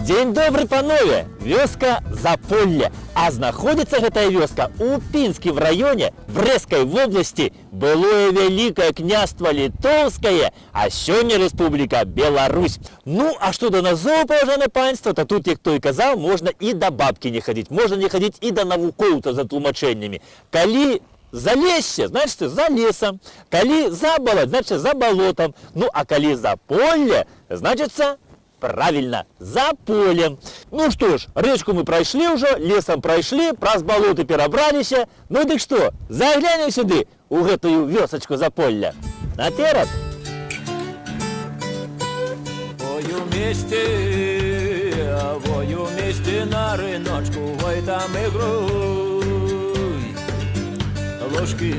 Дзень добры, панове! Вёска Заполле. А знаходзіцца гэтая вёска у Пінскім раёне Брэсцкай вобласці. Былое Вялікае княства Літоўскае, а сёння Рэспубліка Беларусь. Ну, а што да назоў, паважанае панство, то тут, як той казаў, можна і да бабкі не хадзіць, можна не хадзіць і да навукоўца за тлумачэннямі. Калі залессе, значит, за лесом. Калі за балот, значит, за болотом. Ну, а калі за поле, значится, правильно, за полем. Ну что ж, речку мы прошли уже, лесом прошли, праз болоты перабраліся. Ну дык что, заглянем сюды, у гэтую вёсачку Заполля. Наперад! Вою вместе на рыночку, вой там игруй, ложки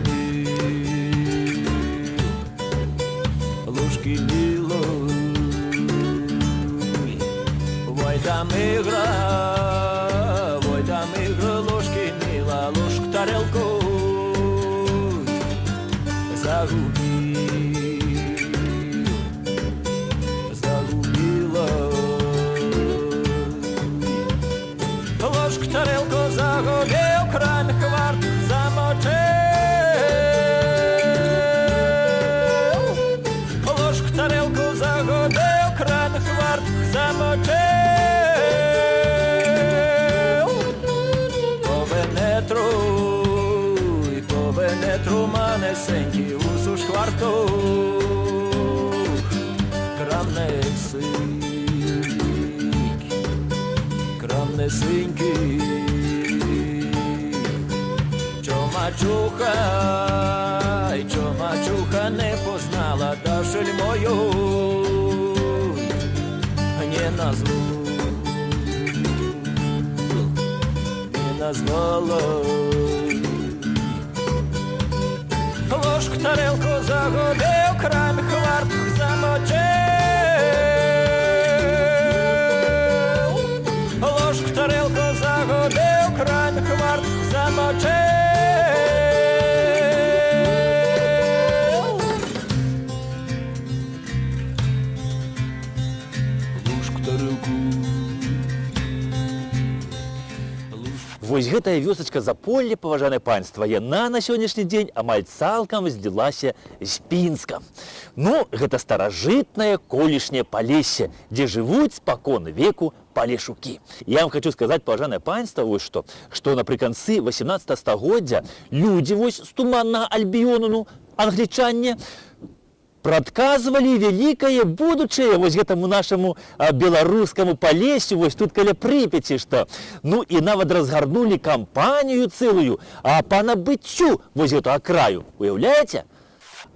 милуй, вой там игра, ложки мила, ложку тарелку загубила, ложку тарелку загубил, кран хварт замочил, ложку тарелку загубил, кран хварт замочил. По венетру манесенькі у сушкварту крамнесенькі, чо мачуха не познала дашель мою, не назвала. Ложку тарелку загубил, кран хварт замочил, ложку тарелку загубил, кран хварт замочил. Ложку тарелку. Вось гэтая вёсачка Заполле, паважанае панство, яна на сённяшні дзень амаль цалкам злілася з Пінска. Ну, гэта старажытнае колішняе палессе, дзе жывуць спакон веку палешукі. Я вам хочу сказаць, паважанае панство, вось што напрыканцы 18 стагоддзя людзі вось з туманнага Альбіёну, англічане, прадказвалі вялікае будучае вось гэтаму нашаму беларускаму палессю, вось тут каля Прыпяці, што. Ну і нават разгарнулі кампанію цэлую па набыццю вось гэтага краю. Уяўляеце?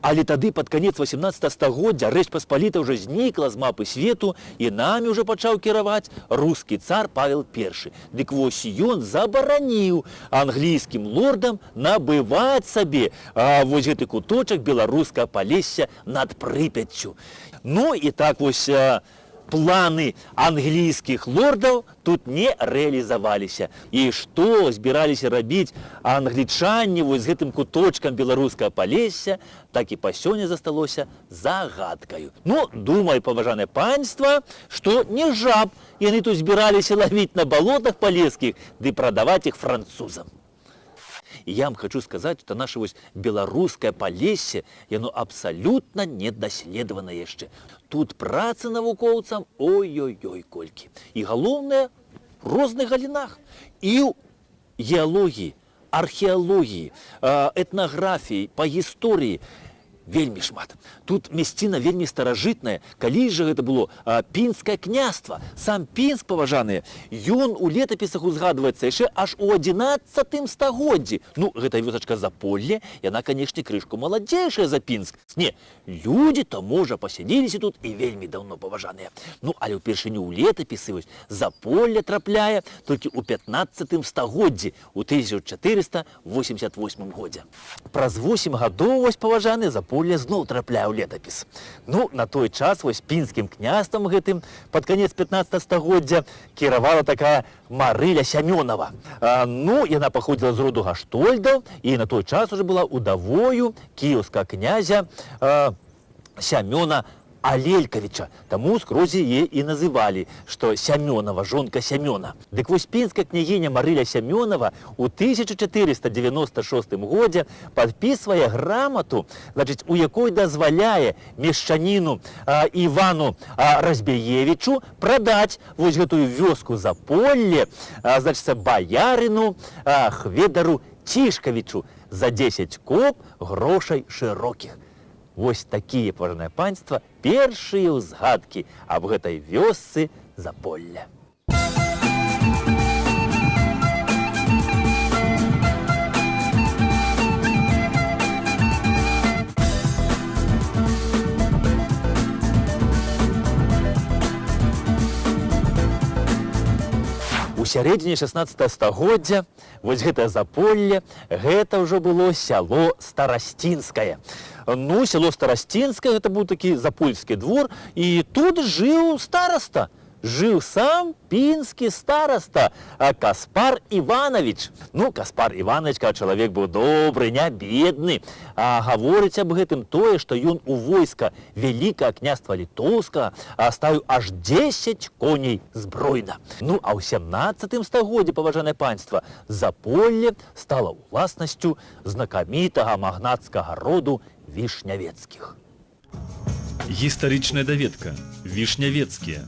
Але тады пад канец 18 стагоддзя Рэч Паспаліта ўжо знікла з мапы свету, і намі ўжо пачаў кіраваць рускі цар Павел I. Дык вось ён забараніў англійскім лордам набываць сабе вось гэты куточак беларускага палесся над Прыпяццю. Ну і так вось планы англійскіх лордаў тут не рэалізаваліся. І што збіраліся рабіць англічане вось з гэтым куточкам беларускага палесся, так і па сёння засталося загадкаю. Ну, думаю, паважанае панства, што не жаб яны тут збіраліся лавіць на балотах палескіх ды прадаваць іх французам. І я вам хочу сказаць, што наше вось беларускае палессе, яно абсалютна недаследавана яшчэ. Тут працы навукоўцам ой-ой-ой колькі. І галоўнае, у розных галінах. І ў геалогіі, археалогіі, этнаграфіі, па гісторыі вельмі шмат. Тут мясціна вельмі старажытная. Калі жа гэта было Пінскае княства. Сам Пінск, паважаныя, ён у летапісах узгадваецца яшчэ аж у 11 стагоддзі. Ну, гэта вёсачка Заполле, яна, канешне, крышку маладзейшая за Пінск. Не, людзі то, можа, пасяліліся тут і вельмі даўно, паважаныя. Ну, але ўпершыню ў летапісы вось Заполле трапляе толькі ў 15 стагоддзі, у 1488 годзе. Праз 8 гадоў, вось, паважаныя, Заполле зноў трапляе ў летапіс. Ну, на той час вось Пінскім княствам гэтым пад канец 15 стагоддзя кіравала такая Марыля Сямёнава. Ну, яна паходзіла з роду Гаштольдаў і на той час уже была удавою кіеўскага князя Сямёна Алелькавіча. Таму скрозь яе і называлі, што Сямёнава, жонка Сямёна. Дык вось пінская княгіня Марыля Сямёнава ў 1496 годзе падпісвае грамату, значыць, у якой дазваляе мешчаніну Івану Разбеевічу прадаць вось гэтую вёску Заполле, значыць, баярыну Хведару Цішкавічу за 10 коп грошай шырокіх. Вось такія, паважанае панства, першыя ўзгадкі аб гэтай вёсцы Заполля. У сярэдзіне 16 стагоддзя вось гэтае Заполле, гэта ўжо было сяло Старасцінскае. Ну, село Старасцінскае, гэта быў такі запольскі двор, і тут жыў стараста. Жыў сам пінскі стараста Каспар Іванович. Ну, Каспар Іванович, чалавек быў добры, не бедны. Гаворыць аб гэтым тое, што ён у войска Вялікага княства Літоўскага ставіў аж 10 коней збройна. Ну, а ў 17 стагоддзі, паважанае панства, Заполле стала ўласнасцю знакамітага магнацкага роду Вішнявецкіх. Гістарычная даведка. Вішнявецкія.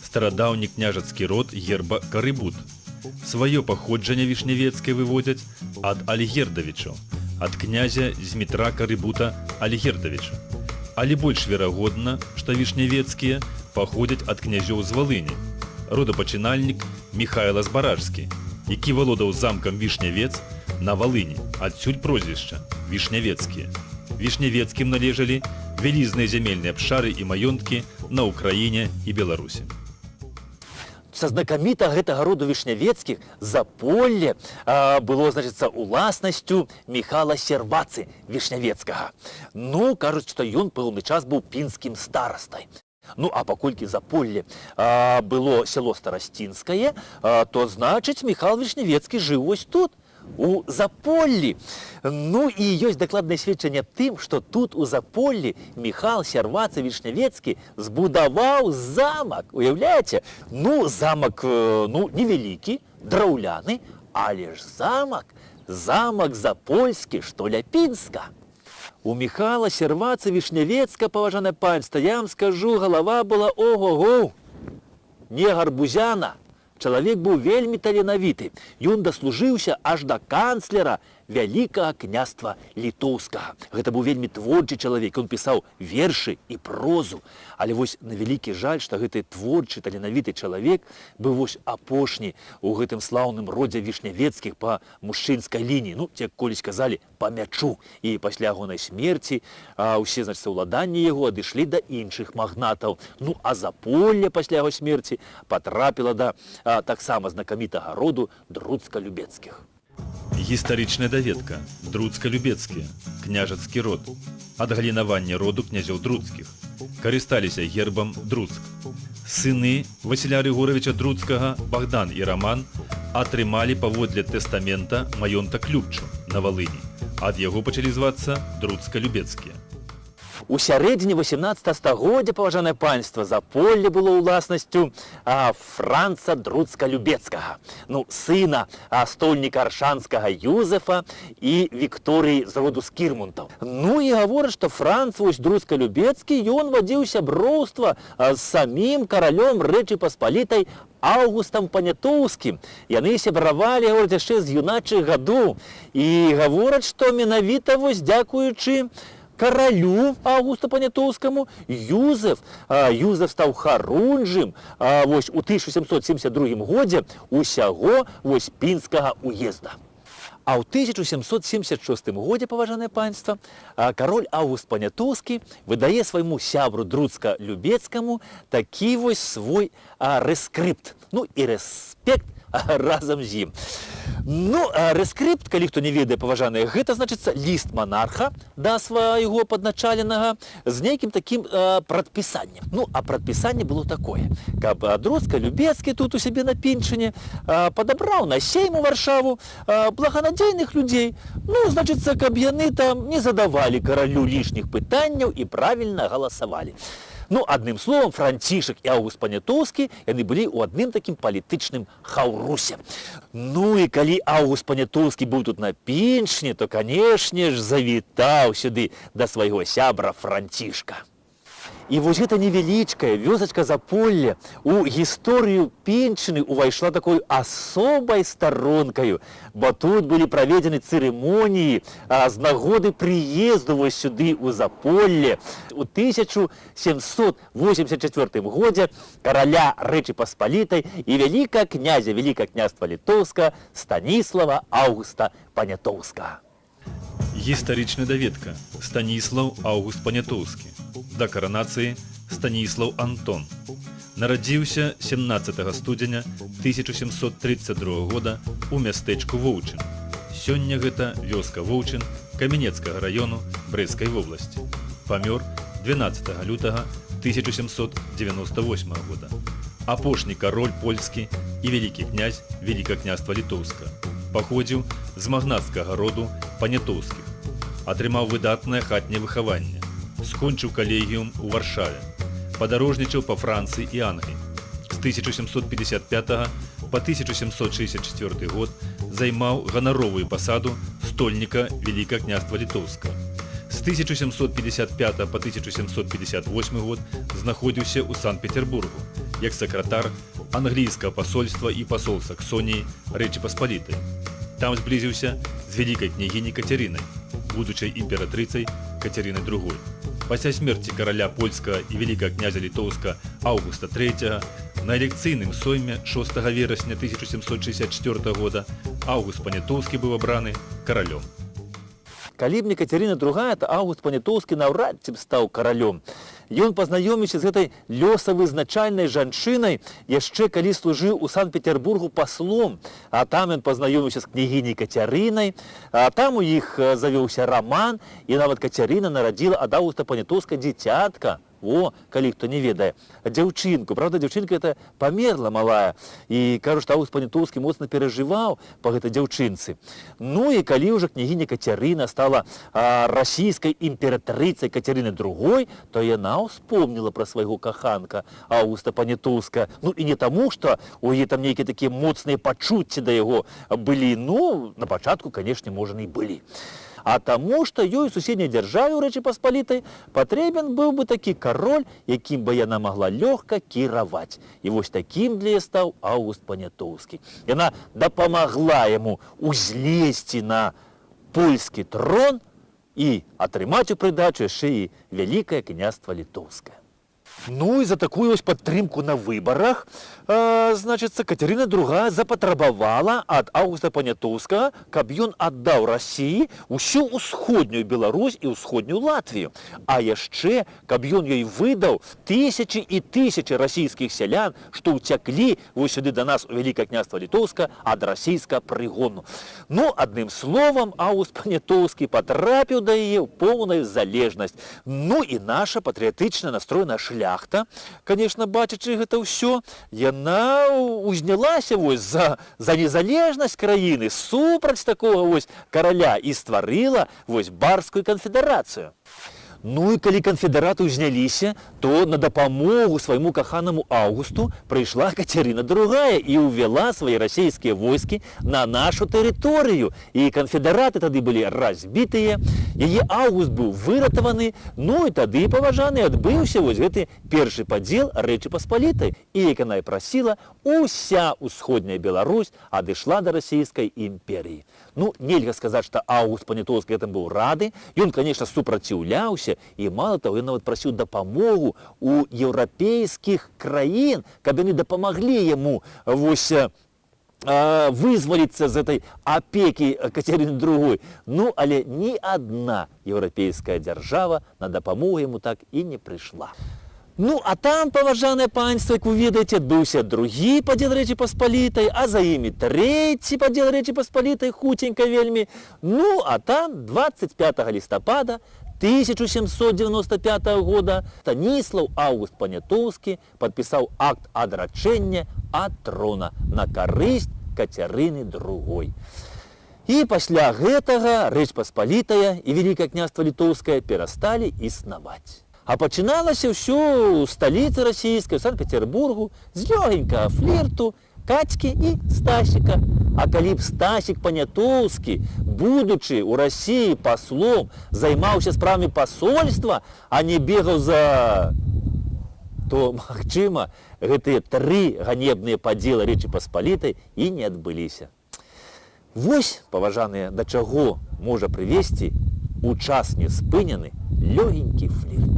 Старадаўні княжацкі род герба Карыбут. Сваё паходжанне Вішнявецкае выводзяць ад Альгердавічаў, ад князя Змітра Карыбута Альгердавіча. Але больш верагодна, што Вішнявецкія паходзяць ад князёў з Валыні. Родапачынальнік Міхайла Збаражскі, які валодаў замкам Вішнявец на Валыні, адсюль прозвішча Вішнявецкія. Вішнявецкім належалі вялізныя зямельныя абшары і маёнткі на Ўкраіне і Беларусі. Са знакамітага гэтага роду Вішнявецкіх Заполле было, значыцца, уласнасцю Міхала Сервацы Вішнявецкага. Ну, кажуць, што ён пэўны час быў пінскім старастай. Ну, а паколькі Заполле было село Старасцінскае, то, значыць, Міхал Вішнявецкі жыў вось тут, у Заполлі. Ну, і ёсць дакладнае сведчанне аб тым, што тут у Заполлі Міхал Серваца Вішнявецкі збудаваў замак. Уяўляеце? Ну, замак, невялікі, драўляны, але ж замак запольскі, што ля Пінска. У Міхала Серваца Вішнявецка, паважанае панства, я вам скажу, галава была ого-го, не гарбузяна. Чалавек быў вельмі таленавіты. Ён даслужыўся аж да канцлера Вялікага княства Літоўскага. Гэта быў вельмі творчы чалавек. Ён пісаў вершы і прозу. Але вось на вялікі жаль, што гэты творчы, таленавіты чалавек быў вось апошні у гэтым слаўным родзе Вішнявецкіх па мужчынскай лініі. Ну, як колісь казалі, па мячу. І пасля ягонай смерці ўсе, значыць, уладанні яго адышлі да іншых магнатаў. Ну, а Заполле пасля яго смерці патрапіла да таксама знакамітага роду Друцка-Любецкіх. Гістарычная даведка. Друцка-Любецкія. Княжацкі род. Адгалінаванне роду князёў Друцкіх. Карысталіся гербам Друцк. Сыны Васіля Рыгоравіча Друцкага, Богдан і Раман, атрымалі паводле тэстамента маёнтак Любчу на Валыні. Ад яго пачалі звацца Друцка-Любецкія. У сярэдзіне 18 стагоддзя, паважанае панства, Заполле было ўласнасцю Франца Друцка-Любецкага, ну, сына стольніка аршанскага Юзефа і Вікторыі з роду Скірмунтаў. Ну, і гавораць, што Франц вось Друцка-Любецкі, ён вадзіў сяброўства з самім каралём Рэчы Паспалітай Аўгустам Панятоўскім. Яны сябравалі, гавораць, яшчэ з юначых гадоў. І гавораць, што менавіта вось дзякуючы каралю Аўгуста Панятоўскаму Юзеф стаў харунжым вось у 1772 годзе усяго вось пінскага уезда. А ў 1776 годзе, паважанае панства, кароль Аўгуст Панятоўскі выдае свайму сябру Друцка-Любецкаму такі вось свой рэскрыпт, ну і рэспект разам з ім. Ну, рэскрыпт, калі хто не ведае, паважаныя, гэта, значыцца, ліст манарха да свайго падначаленага з нейкім такім прадпісаннем. Ну, а прадпісанне было такое, каб Друцка-Любецкі тут у сябе на Пінчыне падабраў на сейм у Варшаву благанадзейных людзей. Ну, значыцца, каб яны там не задавалі каралю лішніх пытанняў і правільна галасавалі. Ну, адным словам, Францішак і Аўгуст Панятоўскі, яны былі ў адным такім палітычным хаўрусе. Ну і калі Аўгуст Панятоўскі быў тут на пеншне, то, канешне ж, завітаў сюды да свайго сябра Францішка. І вось гэта невялічкая вёсачка Заполле у гісторыю Пеншчыны ўвайшла такой асобай старонкаю, бо тут былі праведзены цырымоніі з нагоды прыезду вось сюды ў Заполле у 1784 годзе караля Рэчы Паспалітай і вялікага князя Великага княства Літоўска Станіслава Аўгуста Панятоўскага. Гістарычная даведка. Станіслаў Аўгуст Панятоўскі. Да каранацыі Станіслаў Антон. Нарадзіўся 17 студзеня 1732 года ў мястэчку Воўчын. Сёння гэта вёска Воўчын Каменецкага раёну Брэсцкай вобласці. Памёр 12 лютага 1798 года. Апошні кароль польскі і вялікі князь Великага княства Літоўска. Паходзіў з магнацкага роду Панятоўскіх. Атрымаў выдатнае хатняе выхаванне. Скончыў калегіум у Варшаве. Падарожнічаў па Францыі і Англіі. З 1755 па 1764 год займаў ганаровую пасаду стольніка Великага княства Літоўскага. З 1755 па 1758 год знаходзіўся ў Санкт-Петербургу як сакратар англійскага пасольства і пасол Саксоніі Рэчы Паспалітай. Там зблізіўся з вялікай княгіняй Кацярынай, будучай імператрыцай Кацярыны II. Пасля смерці караля польскага і вялікага князя Літоўска Аўгуста III на элекцыйным сойме 6 верасня 1764 года Аўгуст Панятоўскі быў абраны каралём. Калі б не Кацярына II, то Аўгуст Панятоўскі наўрад ці б стаў каралём. Ён пазнаёміўся з гэтай лёсавызначальнай жанчынай яшчэ калі служыў у Санкт-Петербургу паслом, а там ён пазнаёміўся з княгіняй Кацярынай, а там у іх завёўся раман, і нават Кацярына нарадзіла ад Аўгуста Панятоўска дзіцятка. О, калі хто не ведае, дзяўчынку. Правда, дзяўчынка эта памерла малая. І кажу, што Аўгуст Панятоўскі моцна перажываў па гэтай дзяўчынцы. Ну і калі ўжо княгіня Кацярына стала расійскай імператрыцай Кацярыны II, то яна ўспомніла пра свайго каханка Аўгуста Панятоўска. Ну і не таму, што у яе там нейкія такія моцныя пачуцці да яго былі. Ну, на пачатку, канешне, можа, і былі. А таму, што ёй у суседняй дзяржаве ў Рэчы Паспалітай патрэбен быў бы такі кароль, якім бы яна магла лёгка кіраваць. І вось такім для яе стаў Аўгуст Панятоўскі. Яна дапамагла яму узлезці на польскі трон і атрымаць у прыдачу яшчэ і Вялікае княства Літоўскае. Ну і за такую ось падтрымку на выбарах, значыцца, Кацярына II запатрабавала ад Аўгуста Панятоўскага, каб ён аддаў Расіі ўсю ўсходнюю Беларусь і ўсходнюю Латвію. А яшчэ, каб ён ёй выдаў тысячы і тысячы расійскіх сялян, што ўцяклі вось сюды да нас у Вялікае княства Літоўска ад расійскага прыгону. Ну, адным словам, Аўгуст Панятоўскі патрапіў да яе ў поўную залежнасць. Ну і наша патрыятычна настроеная шляхта, конечно, бачачы гэта ўсё, яна узнялася вось за незалежнасць краіны супраць такога вось караля і стварыла вось барскую канфедэрацыю. Ну і калі канфедэраты ўзняліся, то на дапамогу свайму каханаму Аўгусту прыйшла Кацярына II і ўвяла свае расійскія войскі на нашу тэрыторыю. І канфедэраты тады былі разбітыя, яе Аўгуст быў выратаваны, ну і тады, паважаны, адбыўся вось гэты першы падзел Рэчы Паспалітай. І, як яна і прасіла, уся ўсходняя Беларусь адышла да расійскай імперіі. Ну, нельга сказаць, што Аўгуст Панятоўскі гэтым быў рады. Ён, конечно, супраціўляўся, і мало того, ён нават прасіў дапамогу у еўрапейскіх краін, каб яны дапамаглі яму вось вызваліцца з этой апекі Кацярыны II. Ну, але ні адна еўрапейская дзяржава на дапамогу яму так і не прыйшла. Ну, а там, паважанае панство, як вы ведаеце, адбыўся другі падзел Рэчы Паспалітай, а за імі трэці падзел Рэчы Паспалітай, хуценька вельмі. Ну, а там 25 лістапада 1795 года Станіслаў Аўгуст Панятоўскі падпісаў акт адрачэння ад трона на карысць Кацярыны II. І пасля гэтага Рэч Паспалітая і Вялікае княства Літоўскае перасталі існаваць. А пачыналася ўсё ў сталіцы расійскай, Санкт-Петербургу, з лёгенькага флірту Кацькі і Стасіка. А калі б Стасік Панятоўскі, будучы ў Расіі паслом, займаўся справамі пасольства, а не бегаў за... то, магчыма, гэтыя 3 ганебныя падзелы Рэчы Паспалітай і не адбыліся. Вось, паважаныя, да чаго можа прывесці у час не спыняны лёгенькі флірт.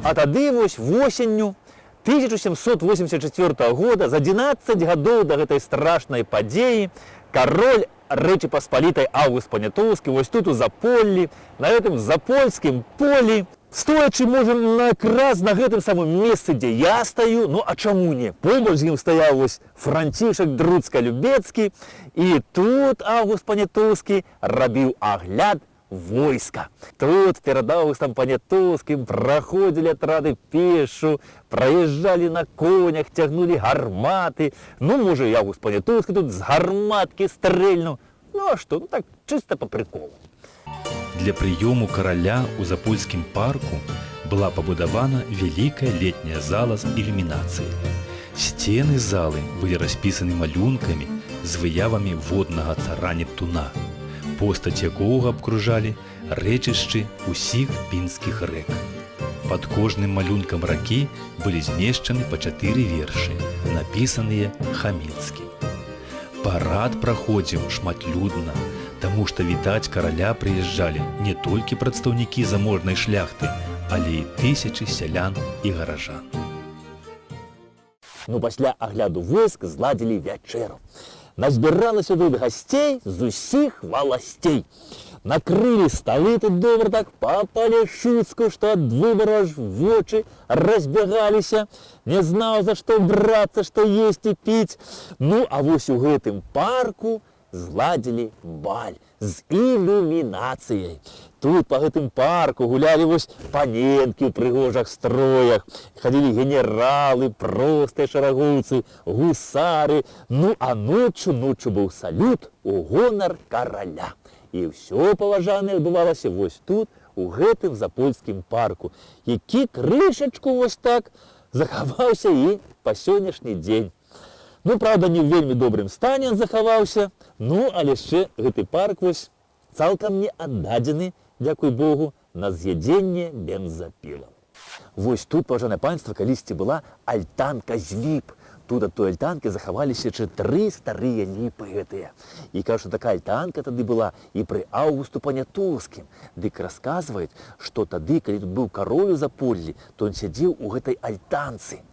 А тады вось восенню 1784 года, за 11 гадоў да гэтай страшнай падзеі, кароль Рэчы Паспалітай Аўгуст Панятоўскі вось тут у Заполлі, на гэтым запольскім полі, стоячы, можа, якраз на гэтым самым месцы, дзе я стаю, ну а чаму не? Побач з ім стаяў вось Францішак Друцка-Любецкі, і тут Аўгуст Панятоўскі рабіў агляд войска. Тут перад Аўгустам Панятоўскім праходзілі атрады пешу, праязджалі на конях, цягнулі гарматы. Ну, можа, і Аўгуст Панятоўскі тут з гарматкі стрэльнуў. Ну, а што? Ну, так, чыста па прыколу. Для прыёму караля ў запольскім парку была пабудавана вялікая летняя зала з ілюмінацыяй. Сцены залы былі распісаны малюнкамі з выявамі воднага цара Нептуна, постаць якога абкружалі рэчышчы ўсіх пінскіх рэк. Пад кожным малюнкам ракі былі змешчаны па 4 вершы, напісаныя Хамінскім. Парад праходзіў шматлюдна, таму што вітаць караля прыязджалі не толькі прадстаўнікі заможнай шляхты, але і тысячы сялян і гаражан. Ну, пасля агляду войск зладзілі вячэру. Назбіралася тут гасцей з усіх валасцей. Накрылі сталы тут добра так па-палешуцку, што ад выбару аж вочы разбягаліся. Не знаў, за што брацца, што есць і піць. Ну, а вось у гэтым парку зладзілі баль з ілюмінацыяй. Тут па гэтым парку гулялі вось паненкі ў прыгожых строях, хадзілі генералы, простыя шарагоўцы, гусары. Ну, а ноччу быў салют у гонар караля. І ўсё, паважаныя, адбывалася вось тут, у гэтым запольскім парку, які крышачку вось так захаваўся і па сённяшні дзень. Ну, правда, не ў вельмі добрым стане ён захаваўся, ну, але яшчэ гэты парк вось цалкам не аддадзены, дзякуй Богу, на з'ядзенне бензапілам. Вось тут, паважанае панства, калісьці была альтанка з ліп. Тут ад той альтанкі захаваліся 4 старыя ліпы гэтыя. І кажу, што такая альтанка тады была і пры Аўгусту Панятоўскім. Дык расказваюць, што тады, калі тут быў кароль у Заполлі, то ён сядзеў у гэтай альтанцы.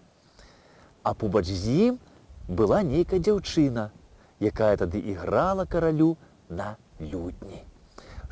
А побач з ім была нейкая дзяўчына, якая тады іграла каралю на лютні.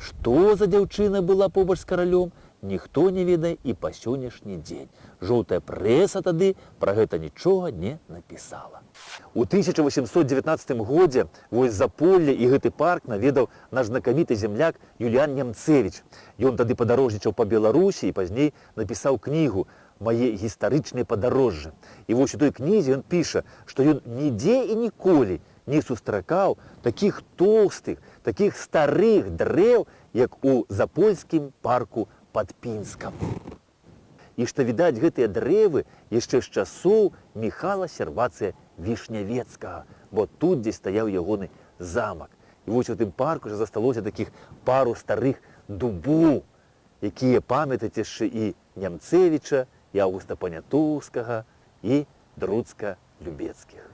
Што за дзяўчына была побач з каралём, ніхто не ведае і па сённяшні дзень. Жоўтая прэса тады пра гэта нічога не напісала. У 1819 годзе вось Заполле і гэты парк наведаў наш знакаміты земляк Юліян Нямцевіч. Ён тады падарожнічаў па Беларусі і пазней напісаў кнігу «Мае гістарычныя падарожжы». І вось у той кнізе ён піша, што ён нідзе і ніколі не сустракаў такіх тоўстых, такіх старых дрэў, як у запольскім парку пад Пінскам. І што, відаць, гэтыя дрэвы яшчэ з часоў Міхала Сервацыя-Вішнявецкага, бо тут, дзе стаяў ягоны замак. І вось у тым парку ж засталося такіх пару старых дубоў, якія памятаюць яшчэ і Нямцевіча, і Аўгуста Панятоўскага, і Друцка-Любецкіх.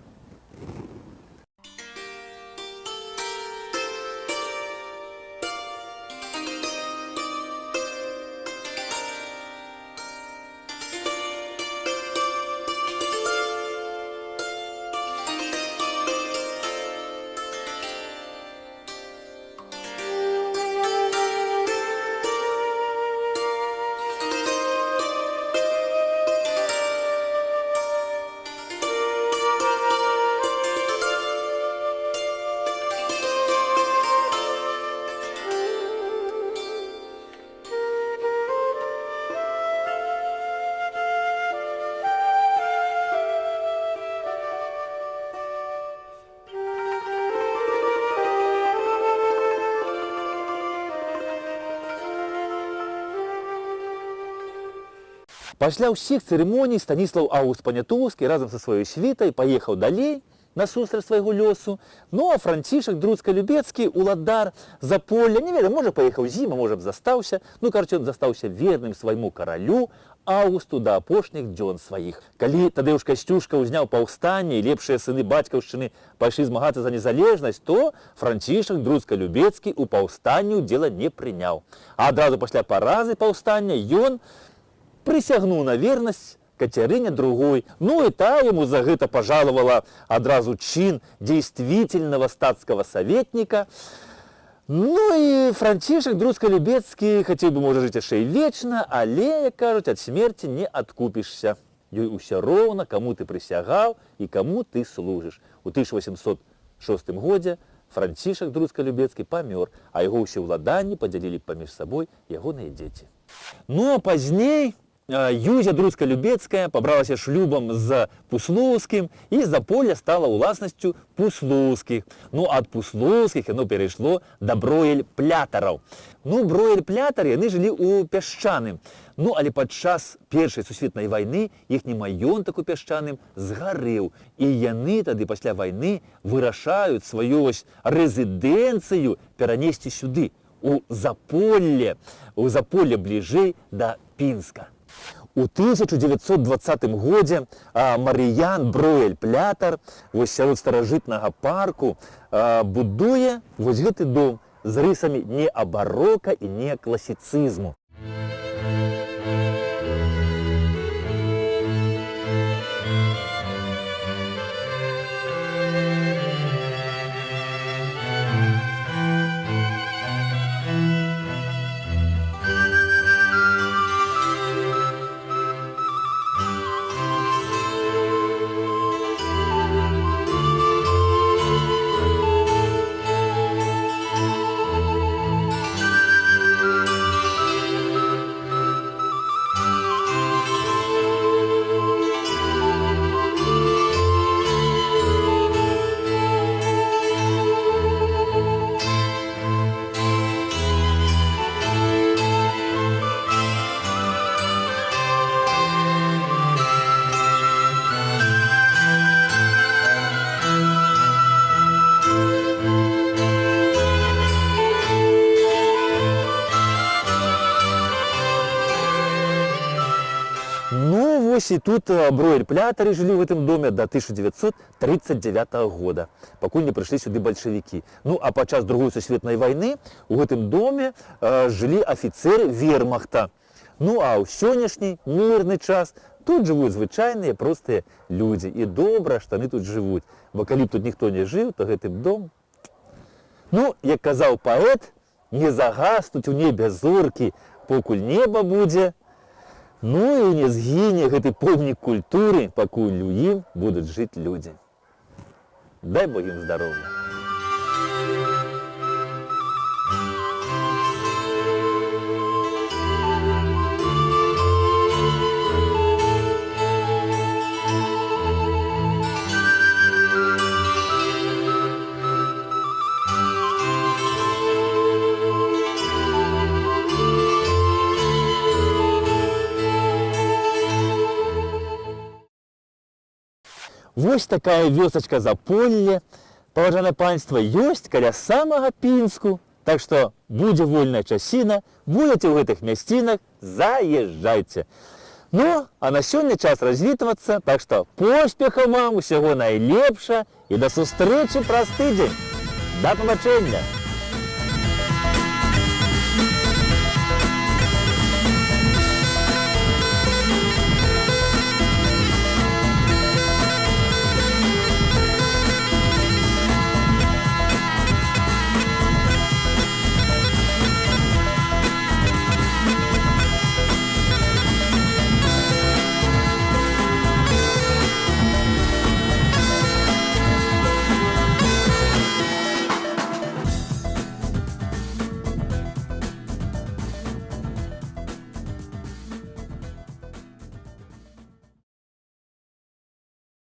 Пасля ўсіх цырымоній Станіслаў Аўгуст Панятоўскі разам са сваёй світай паехаў далей насустрач свайго лёсу. Ну а Францішак Друцка-Любецкі, уладар Заполля, не ведаю, можа паехаў з ім, а можа б застаўся. Ну, карацей, ён застаўся верным свайму каралю Аўгусту да апошніх дзён сваіх. Калі Тадзеўш Касцюшка ўзняў паўстанне і лепшыя сыны бацькаўшчыны пайшлі змагацца за незалежнасць, то Францішак Друцка-Любецкі ў паўстанні ўдзела не прыняў. А адразу пасля паразы паўстання ён прысягнуў на вернасць Кацярыне II. Ну и та ему за гэта пожаловала адразу чин действительного статского советника. Ну и Францішак Друцка-Любецкі хацеў бы, можа, жыць яшчэ і вечна, але, як кажуць, ад смерці не адкупішся. Ёй усё роўна, каму ты прысягаў і каму ты служыш. У 1806 годзе Францішак Друцка-Любецкі памёр, а яго ўсе ўладанні падзялілі паміж сабой ягоныя дзеці. Ну а пазней Юзя Друцка-Любецкая пабралася шлюбам з Пуслоўскім, і Заполля стала ўласнасцю Пуслоўскіх. Ну, ад Пуслоўскіх яно перайшло да Броель-Плятараў. Ну, Броель-Плятар яны жылі ў Пясчаным. Ну, але падчас Першай сусветнай вайны іхні маёнтак у Пясчаным згарэў. І яны тады пасля вайны вырашаюць сваю рэзідэнцыю перанесці сюды, у Заполле бліжэй да Пінска. У 1920 годзе Марыян Броель-Плятар сярод старажытнага парку будуе вось гэты дом з рысамі неабарока і неакласіцызму. І тут Броель-Плятары жылі ў гэтым доме до 1939 года, пакуль не прыйшлі сюды бальшавікі. Ну, а падчас Другой сусветнай вайны у гэтым доме жылі афіцэры вермахта. Ну, а ў сённяшні мірны час тут жывуць звычайныя простыя людзі. І добра, што яны тут жывуць. Бо калі б тут ніхто не жыў, то гэтым дом... Ну, як казаў паэт, не загаснуць у небе зоркі, покуль неба будзе. Ну і не згіне гэты помнік культуры, пакуль у ім будуць жыць людзі. Дай Бог ім здароўя. Вось такая вёсачка Заполле, паважанае панство, ёсць каля самага Пінску. Так што будзе вольная часіна, будзеце ў гэтых мясцінах, заезжайце. Ну, а на сёння час развітвацца, так што поспехаў вам, усяго найлепша і да сустрэчы праз тыдзень. Да пабачэння!